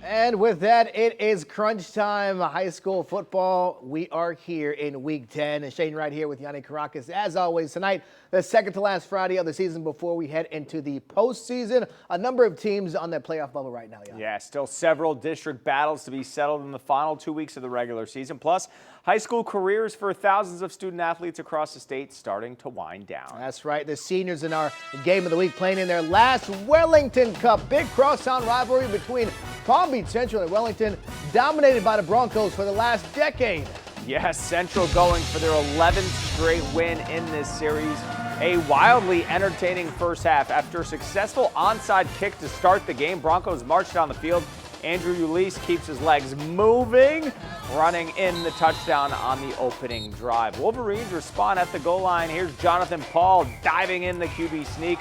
And with that, it is crunch time. High school football. We are here in week 10. And Shane right here with Yanni Caracas. As always, tonight, the second to last Friday of the season before we head into the postseason. A number of teams on that playoff bubble right now, Yanni. Yeah, still several district battles to be settled in the final 2 weeks of the regular season. Plus, high school careers for thousands of student athletes across the state starting to wind down. That's right. The seniors in our game of the week playing in their last Wellington Cup. Big crosstown rivalry between Palm Beach Central and Wellington, dominated by the Broncos for the last decade. Yes, Central going for their 11th straight win in this series. A wildly entertaining first half. After a successful onside kick to start the game, Broncos marched down the field. Andrew Ulysse keeps his legs moving, running in the touchdown on the opening drive. Wolverines respond at the goal line. Here's Jonathan Paul diving in the QB sneak,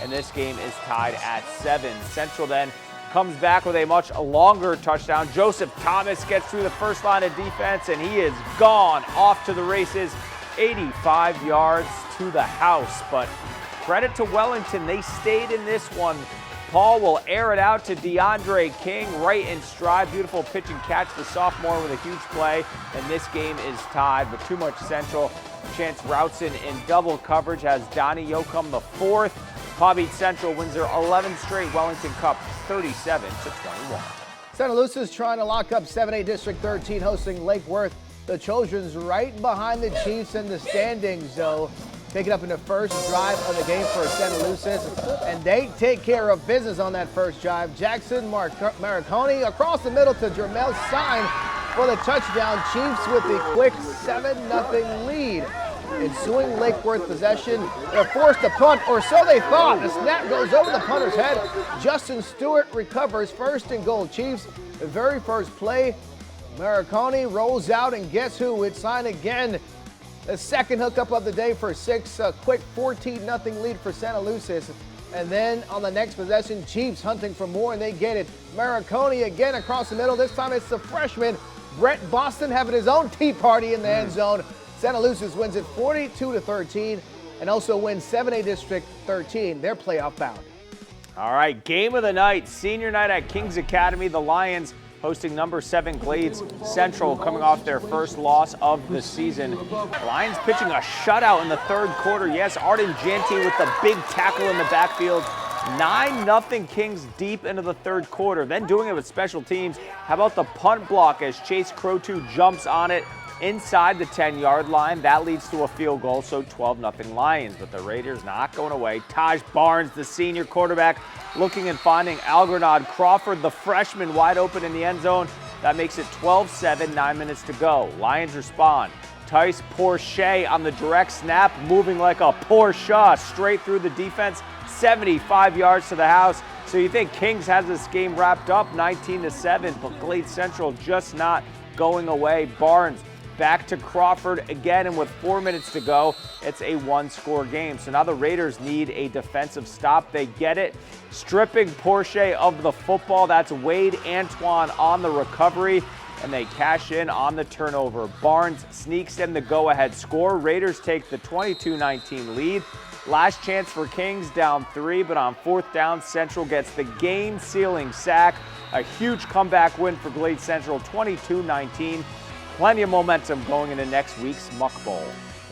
and this game is tied at 7. Central then comes back with a much longer touchdown. Joseph Thomas gets through the first line of defense, and he is gone off to the races, 85 yards to the house. But credit to Wellington, they stayed in this one. Paul will air it out to DeAndre King right in stride. Beautiful pitch and catch, the sophomore with a huge play. And this game is tied, but too much Central. Chance Routson in double coverage has Donnie Yoakum the fourth. Palm Beach Central wins their 11th straight Wellington Cup, 37-21. Santa Lucia's trying to lock up 7A District 13, hosting Lake Worth. The Trojans right behind the Chiefs in the standings, though. Taking up in the first drive of the game for Santa Lucia, and they take care of business on that first drive. Jackson Mariconi across the middle to Jermel Sign for the touchdown. Chiefs with the quick 7-0 lead. Ensuing Lake Worth possession, they're forced to punt, or so they thought. The snap goes over the punter's head. Justin Stewart recovers, first and goal. Chiefs, the very first play. Mariconi rolls out, and guess who? It's Sign again. The second hookup of the day for 6, a quick 14-0 lead for Santa Lucia. And then on the next possession, Chiefs hunting for more, and they get it. Mariconi again across the middle. This time it's the freshman, Brett Boston, having his own tea party in the end zone. Santa Lucia wins it 42-13 and also wins 7A District 13. They're playoff bound. All right, game of the night, senior night at Kings Academy. The Lions hosting number 7 Glades Central, coming off their first loss of the season. Lions pitching a shutout in the third quarter. Yes, Arden Janty with the big tackle in the backfield. 9-0 Kings deep into the third quarter. Then doing it with special teams. How about the punt block as Chase Crotu jumps on it inside the 10-yard line? That leads to a field goal, so 12-0 Lions. But the Raiders not going away. Taj Barnes, the senior quarterback, looking and finding Algernon Crawford, the freshman, wide open in the end zone. That makes it 12-7, 9 minutes to go. Lions respond. Tice Porsche on the direct snap, moving like a Porsche straight through the defense, 75 yards to the house. So you think Kings has this game wrapped up 19-7, but Glade Central just not going away. Barnes back to Crawford again, and with 4 minutes to go, it's a one-score game. So now the Raiders need a defensive stop. They get it, stripping Porsche of the football. That's Wade Antoine on the recovery, and they cash in on the turnover. Barnes sneaks in the go-ahead score. Raiders take the 22-19 lead. Last chance for Kings, down 3, but on fourth down, Central gets the game-sealing sack. A huge comeback win for Glade Central, 22-19. Plenty of momentum going into next week's Muck Bowl.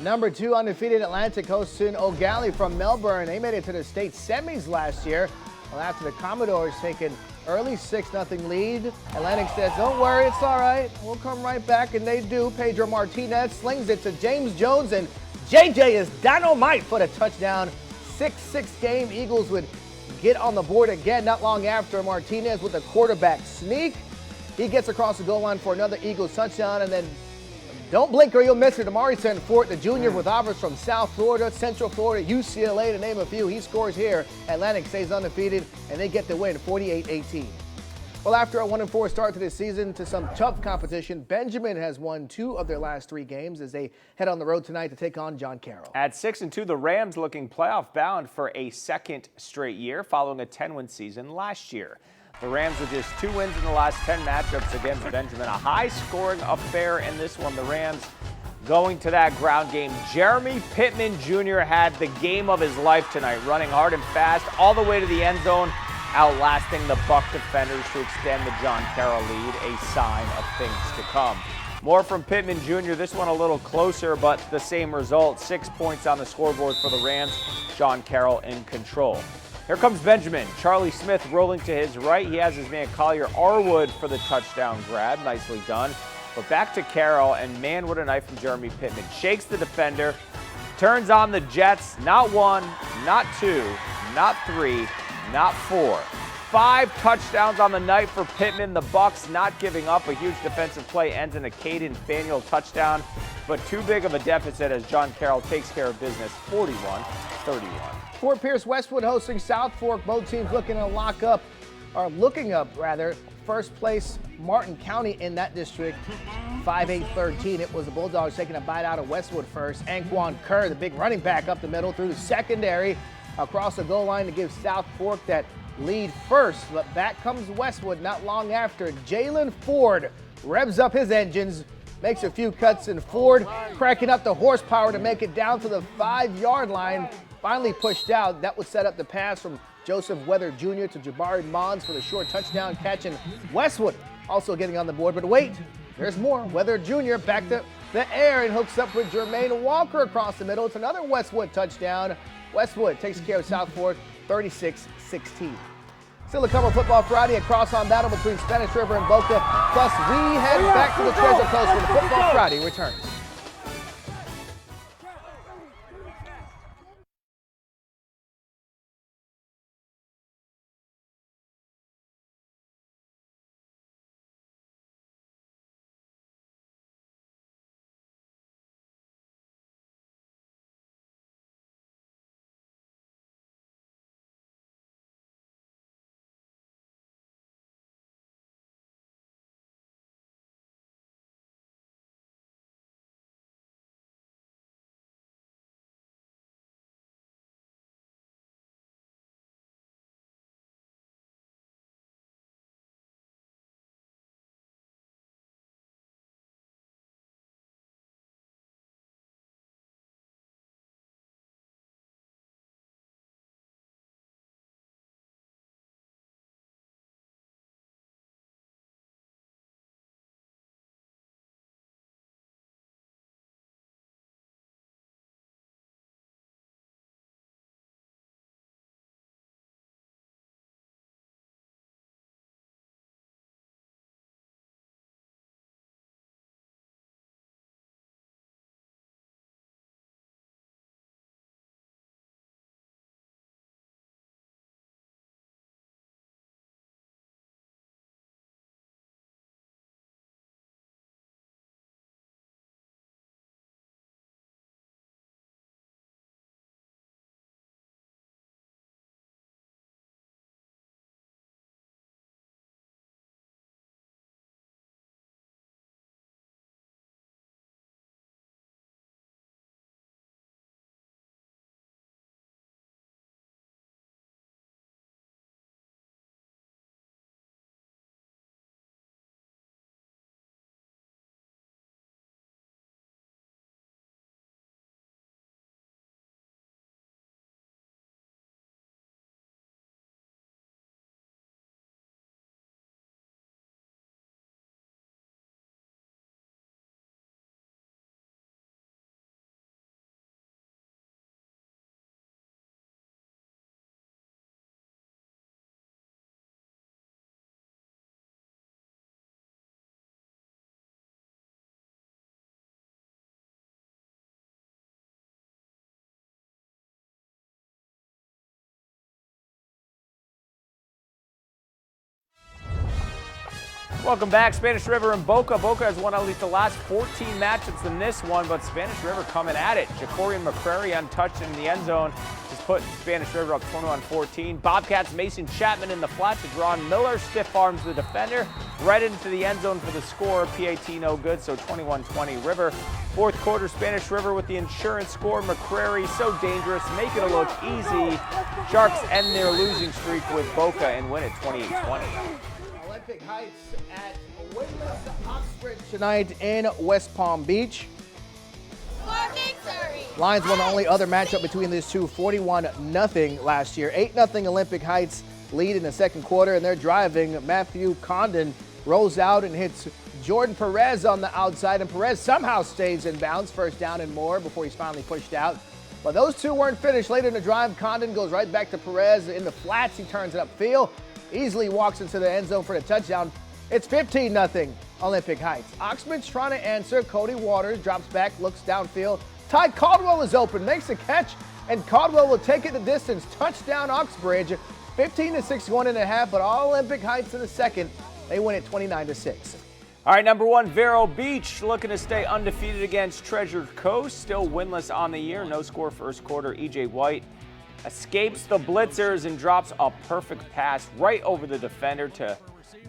Number 2 undefeated Atlantic hosting O'Galley from Melbourne. They made it to the state semis last year. Well, after the Commodores taking early 6-0 lead, Atlantic says, don't worry, it's all right. We'll come right back, and they do. Pedro Martinez slings it to James Jones, and JJ is dynamite for the touchdown. 6-6 game. Eagles would get on the board again not long after. Martinez with a quarterback sneak. He gets across the goal line for another Eagles touchdown, and then don't blink or you'll miss it. Amari Sanfort, the junior with offers from South Florida, Central Florida, UCLA, to name a few. He scores here. Atlantic stays undefeated, and they get the win, 48-18. Well, after a 1-4 start to this season to some tough competition, Benjamin has won 2 of their last 3 games as they head on the road tonight to take on John Carroll. At 6-2, the Rams looking playoff bound for a second straight year following a 10-win season last year. The Rams with just 2 wins in the last 10 matchups against Benjamin. A high-scoring affair in this one. The Rams going to that ground game. Jeremy Pittman Jr. had the game of his life tonight, running hard and fast all the way to the end zone. outlasting the Buck defenders to extend the John Carroll lead, a sign of things to come. More from Pittman Jr., this one a little closer, but the same result. 6 points on the scoreboard for the Rams. John Carroll in control. Here comes Benjamin. Charlie Smith rolling to his right. He has his man Collier Arwood for the touchdown grab. Nicely done. But back to Carroll, and man, what a night from Jeremy Pittman. Shakes the defender, turns on the Jets. Not one, not two, not three, not four. 5 touchdowns on the night for Pittman. The Bucks not giving up. A huge defensive play ends in a Caden Faneuil touchdown, but too big of a deficit as John Carroll takes care of business, 41-31. Fort Pierce Westwood hosting South Fork. Both teams looking up first place Martin County in that district. 5-8-13. It was the Bulldogs taking a bite out of Westwood first. Anquan Kerr, the big running back, up the middle through the secondary across the goal line to give South Fork that lead first. But back comes Westwood not long after. Jalen Ford revs up his engines, makes a few cuts, and Ford cracking up the horsepower to make it down to the 5-yard line. Finally pushed out. That would set up the pass from Joseph Weather Jr. to Jabari Mons for the short touchdown catch, and Westwood also getting on the board. But wait, there's more. Weather Jr. back to the air and hooks up with Jermaine Walker across the middle. It's another Westwood touchdown. Westwood takes care of South Fork 36-16. Still a cover Football Friday, a cross-on battle between Spanish River and Boca. Plus, we head back to the Treasure Coast when the Football Friday returns. Welcome back. Spanish River and Boca. Boca has won at least the last 14 matchups in this one, but Spanish River coming at it. Jacorian McCrary untouched in the end zone has put Spanish River up 21-14. Bobcats Mason Chapman in the flat to Drawn Miller. Stiff arms the defender right into the end zone for the score. PAT no good, so 21-20 River. Fourth quarter, Spanish River with the insurance score. McCrary so dangerous, make it look easy. Sharks end their losing streak with Boca and win it 28-20. Olympic Heights at winless Oxbridge tonight in West Palm Beach. Lions won the only other matchup between these two, 41-0 last year. 8-0 Olympic Heights lead in the second quarter, and they're driving. Matthew Condon rolls out and hits Jordan Perez on the outside, and Perez somehow stays in bounds. First down and more before he's finally pushed out. But those two weren't finished. Later in the drive, Condon goes right back to Perez in the flats. He turns it upfield, easily walks into the end zone for the touchdown. It's 15-0 Olympic Heights. Oxman's trying to answer. Cody Waters drops back, looks downfield. Ty Caldwell is open, makes a catch, and Caldwell will take it the distance. Touchdown Oxbridge, 15-6 going in the half, but all Olympic Heights in the second. They win it 29-6. All right, number 1, Vero Beach looking to stay undefeated against Treasure Coast. Still winless on the year. No score first quarter. E.J. White escapes the blitzers and drops a perfect pass right over the defender to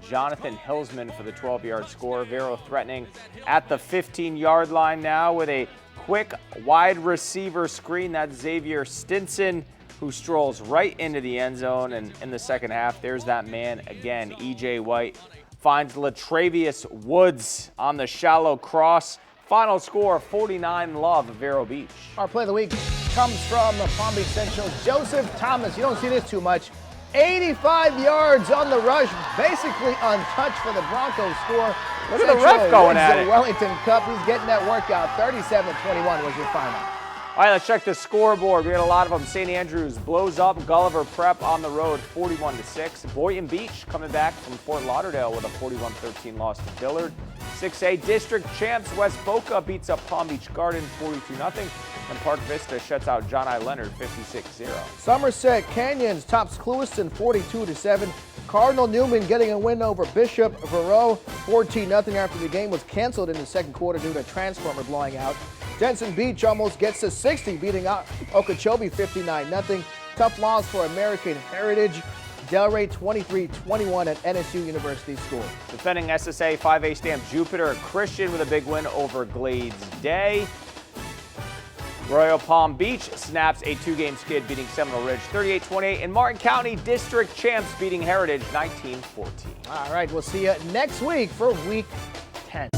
Jonathan Hillsman for the 12-yard score. Vero threatening at the 15-yard line now with a quick wide receiver screen. That's Xavier Stinson, who strolls right into the end zone. And in the second half, there's that man again. E.J. White finds Latravius Woods on the shallow cross. Final score, 49-0 Vero Beach. Our play of the week comes from Palm Beach Central. Joseph Thomas, you don't see this too much. 85 yards on the rush, basically untouched for the Broncos score. Look at the ref going at it. Wellington Cup, he's getting that workout. 37-21 was your final. All right, let's check the scoreboard. We got a lot of them. St. Andrews blows up Gulliver Prep on the road, 41-6. Boynton Beach coming back from Fort Lauderdale with a 41-13 loss to Dillard. 6A District champs West Boca beats up Palm Beach Garden 42-0. And Park Vista shuts out John I. Leonard 56-0. Somerset Canyons tops Clewiston 42-7. Cardinal Newman getting a win over Bishop Verot 14-0 after the game was canceled in the second quarter due to a transformer blowing out. Jensen Beach almost gets to 60, beating out Okeechobee 59-0. Tough loss for American Heritage. Delray 23-21 at NSU University School. Defending SSA 5A stamp Jupiter Christian with a big win over Glades Day. Royal Palm Beach snaps a 2-game skid beating Seminole Ridge 38-28. And Martin County District champs beating Heritage 19-14. All right, we'll see you next week for Week 10.